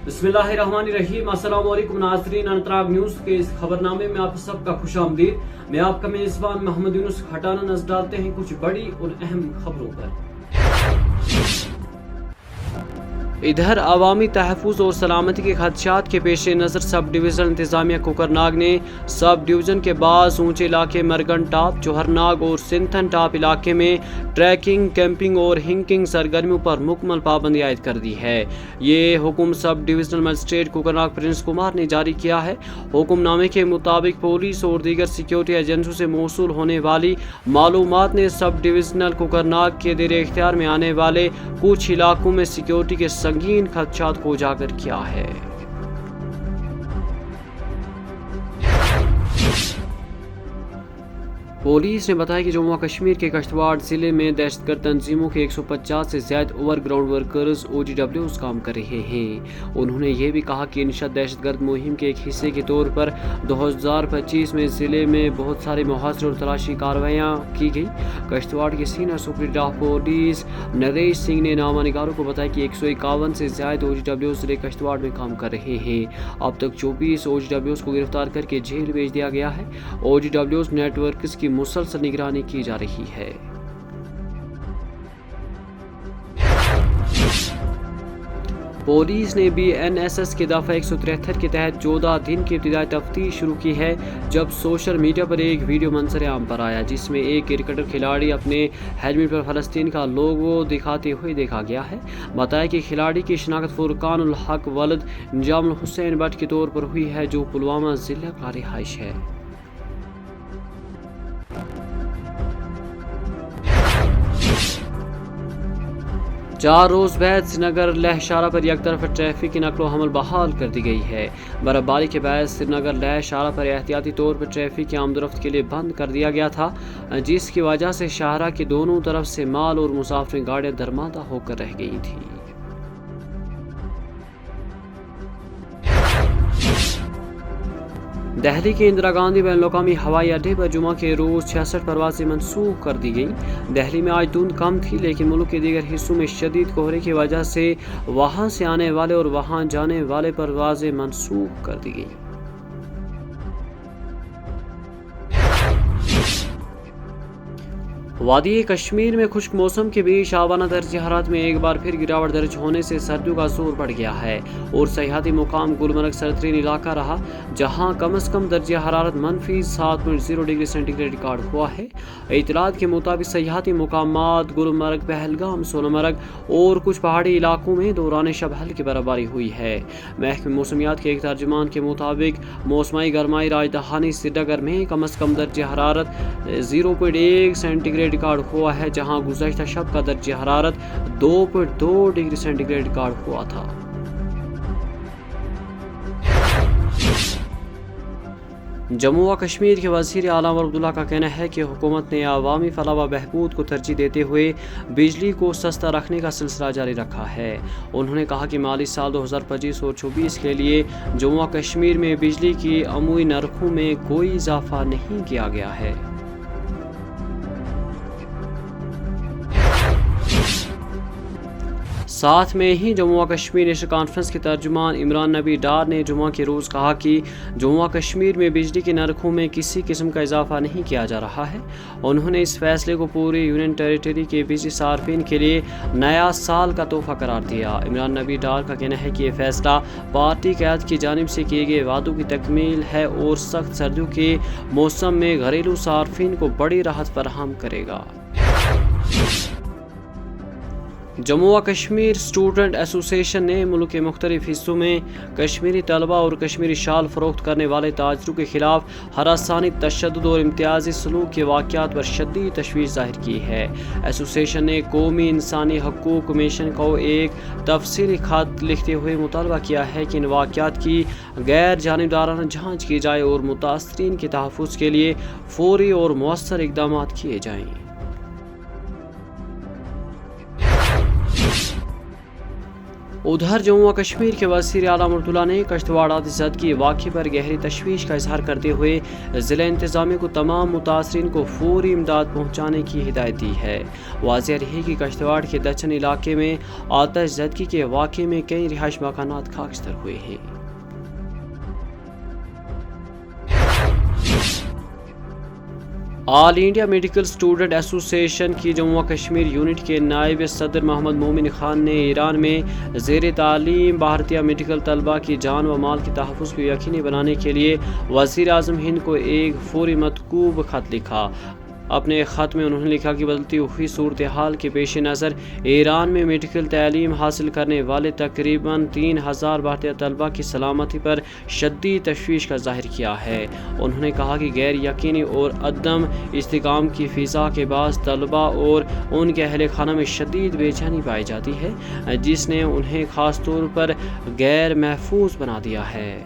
बिस्मिल्लाहिर्रहमानिर्रहीम। अस्सलाम वालेकुम नाज़रीन, अनतराग न्यूज़ के इस खबरनामे में आप सबका खुशामदीद। मैं आपका मेज़बान मोहम्मद यूनुस खटाना नजर डालते हैं कुछ बड़ी और अहम खबरों पर। इधर अवामी तहफ़्फ़ुज़ और सलामती के खदशात के पेश नज़र सब डिवीज़न इंतज़ामिया कोकरनाग ने सब डिवीज़न के बाद ऊंचे इलाके मरगन टॉप, चोहरनाग और सिंथन टॉप इलाके में ट्रैकिंग, कैंपिंग और हिंकिंग सरगर्मियों पर मुकम्मल पाबंदी आयद कर दी है। ये हुक्म सब divisional magistrate Kokernag Prince Kumar ने जारी किया है। हुक्मनामे के मुताबिक पुलिस और दीगर सिक्योरिटी एजेंसियों से मौसूल होने वाली मालूमात ने सब डिवीज़नल कोकरनाग के देर इख्तियार में आने वाले कुछ इलाकों में सिक्योरिटी के संगीन खदशात को उजागर किया है। पुलिस ने बताया कि जम्मू कश्मीर के किश्तवाड़ जिले में दहशतगर्द तंजीमों के 150 से ज्यादा ओवरग्राउंड वर्कर्स OGWs काम कर रहे हैं। उन्होंने ये भी कहा कि इंशा दहशतगर्द मुहिम के एक हिस्से के तौर पर 2025 में जिले में बहुत सारे मुहासरे और तलाशी कार्रवाइयाँ की गई। किश्तवाड़ के senior superintendent of police Naresh Singh ने नामा निगारों को बताया कि 151 से ज्यादा OGWs जिले किश्तवाड़ में काम कर रहे हैं। अब तक 24 OGWs को गिरफ्तार करके जेल भेज दिया गया है। OGWs नेटवर्क की मुसलसल निगरानी की जा रही है। पुलिस ने भी NSS के दफा 173 के तहत 14 दिन की इब्तिदाई तफ्तीश शुरू की है, जब सोशल मीडिया पर एक वीडियो मंजर आम पर आया जिसमें एक क्रिकेटर खिलाड़ी अपने हेलमेट पर फलस्तीन का लोगो दिखाते हुए देखा गया है। बताया कि खिलाड़ी की शनाख्त फुरकान उल हक वलद निजामुल हुसैन भट्ट के तौर पर हुई है, जो पुलवामा जिला का रिहाइश है। चार रोज बाद श्रीनगर लेह शाहरा पर एक तरफ ट्रैफिक की नकलो हमल बहाल कर दी गई है। बर्फबारी के बाद श्रीनगर लेह शाहरा पर एहतियाती तौर पर ट्रैफिक की आमदोरफ्त के लिए बंद कर दिया गया था, जिसकी वजह से शाहरा की दोनों तरफ से माल और मुसाफिर गाड़ियां दरमादा होकर रह गई थी। दिल्ली के इंदिरा गांधी बैन अवी हवाई अड्डे पर जुमा के रोज 66 परवाजें मनसूख कर दी गई। दिल्ली में आज धुंध कम थी, लेकिन मुल्क के दीगर हिस्सों में शदीद कोहरे की वजह से वहां से आने वाले और वहां जाने वाले परवाजें मनसूख कर दी गई। वादी कश्मीर में खुश्क मौसम के बीच शाबाना दर्जा हरारत में एक बार फिर गिरावट दर्ज होने से सर्दियों का जोर बढ़ गया है और सयाहती मुकाम गुलमर्ग सरतरीन इलाका रहा, जहां कम अज कम दर्जा हरारत -7.0 डिग्री सेंटीग्रेड रिकॉर्ड हुआ है। इतलात के मुताबिक सयाहती मुकामात गुलमर्ग, पहलगाम, सोनमर्ग और कुछ पहाड़ी इलाकों में दौरान शब हल्की बर्फबारी हुई है। महकमे मौसमियात के एक तर्जुमान के मुताबिक मौसमी गरमाई राजधानी श्रीनगर में कम अज कम दर्जा हरारत 0.1 सेंटीग्रेड रिकॉर्ड हुआ है, जहां गुज़श्ता शब का दर्जा हरारत 2.2 डिग्री सेंटीग्रेड रिकॉर्ड हुआ था। जम्मू व कश्मीर के वज़ीर आला अब्दुल्ला का कहना है कि हुकूमत ने अवामी फलाह व बहबूद को तरजीह देते हुए बिजली को सस्ता रखने का सिलसिला जारी रखा है। उन्होंने कहा कि माली साल 2025 और 24 के लिए जम्मू व कश्मीर में बिजली की अमूई नरखों में कोई इजाफा नहीं किया गया है। साथ में ही जम्मू कश्मीर नेशनल कॉन्फ्रेंस के तर्जुमान इमरान नबी डार ने जुमा के रोज़ कहा कि जम्मू कश्मीर में बिजली के नरखों में किसी किस्म का इजाफा नहीं किया जा रहा है। उन्होंने इस फैसले को पूरी यूनियन टेरिटरी के बिजली सार्फिन के लिए नया साल का तोहफा करार दिया। इमरान नबी डार का कहना है कि यह फैसला पार्टी क़यादत की जानिब से किए गए वादों की तकमील है और सख्त सर्दियों के मौसम में घरेलू सार्फिन को बड़ी राहत फराहम करेगा। जम्मू व कश्मीर स्टूडेंट एसोसिएशन ने मुल्क के मुख्तलिफ हिस्सों में कश्मीरी तलबा और कश्मीरी शाल फरोख्त करने वाले ताजरों के खिलाफ हरासानी, तशद्दुद और इम्तियाजी सलूक के वाक़यात पर शदीद तशवीश जाहिर की है। एसोसिएशन ने कौमी इंसानी हकूक़ कमीशन को एक तफसीली खत लिखते हुए मुतालबा किया है कि इन वाक़यात की गैर जानिबदाराना जाँच की जाए और मुतासरीन के तहफ़्फ़ुज़ के लिए फौरी और मौसर इक़दाम किए जाएँ। ادھر جموں و کشمیر کے وزیر اعلیٰ مرتضیٰ نے کشتواڑ زد کے واقعے پر گہری تشویش کا اظہار کرتے ہوئے ضلع انتظامیہ کو تمام متاثرین کو فوری امداد پہنچانے کی ہدایت دی ہے۔ واضح رہے کہ کشتواڑ کے دچن علاقے میں آتش زدگی کے واقعے میں کئی رہائش مکانات خاکستر ہوئے ہیں۔ آل انڈیا میڈیکل اسٹوڈنٹ ایسوسی ایشن کی جموں و کشمیر یونٹ کے نائب صدر محمد مومن خان نے ایران میں زیر تعلیم بھارتیہ میڈیکل طلباء کی جان و مال کے تحفظ کو یقینی بنانے کے لیے وزیر اعظم ہند کو ایک فوری مطلوب خط لکھا۔ اپنے خط میں انہوں نے لکھا کہ بدلتی ہوئی صورتحال کے پیش نظر ایران میں میڈیکل تعلیم حاصل کرنے والے تقریباً 3000 بھارتیہ طلباء کی سلامتی پر شدید تشویش کا ظاہر کیا ہے۔ انہوں نے کہا کہ غیر یقینی اور عدم استحکام کی فضا کے باعث طلباء اور ان کے اہل خانہ میں شدید بے چینی پائی جاتی ہے، جس نے انہیں خاص طور پر غیر محفوظ بنا دیا ہے۔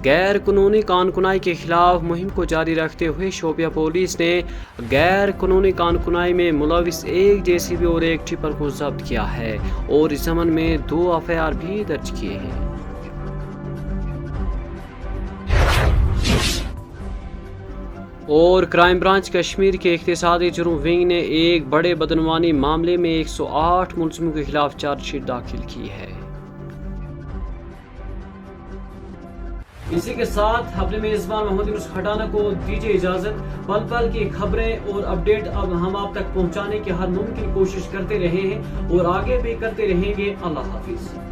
غیر قانونی کارکنائی کے خلاف مہم کو جاری رکھتے ہوئے شوپیاں پولیس نے غیر قانونی کارکنائی میں ملوث ایک JCB اور ایک ٹپر کو ضبط کیا ہے اور اس ضمن میں 2 FIR بھی درج کیے ہیں۔ اور کرائم برانچ کشمیر کے اقتصادی جرم ونگ نے ایک بڑے بدعنوانی معاملے میں 108 ملزموں کے خلاف چارج شیٹ داخل کی ہے۔ اسی کے ساتھ اپنے میزبان محمد یونس کھٹانہ کو دیجیے اجازت۔ پل پل کی خبریں اور اپڈیٹ اب ہم آپ تک پہنچانے کی ہر ممکن کوشش کرتے رہے ہیں اور آگے بھی کرتے رہیں گے۔ اللہ حافظ۔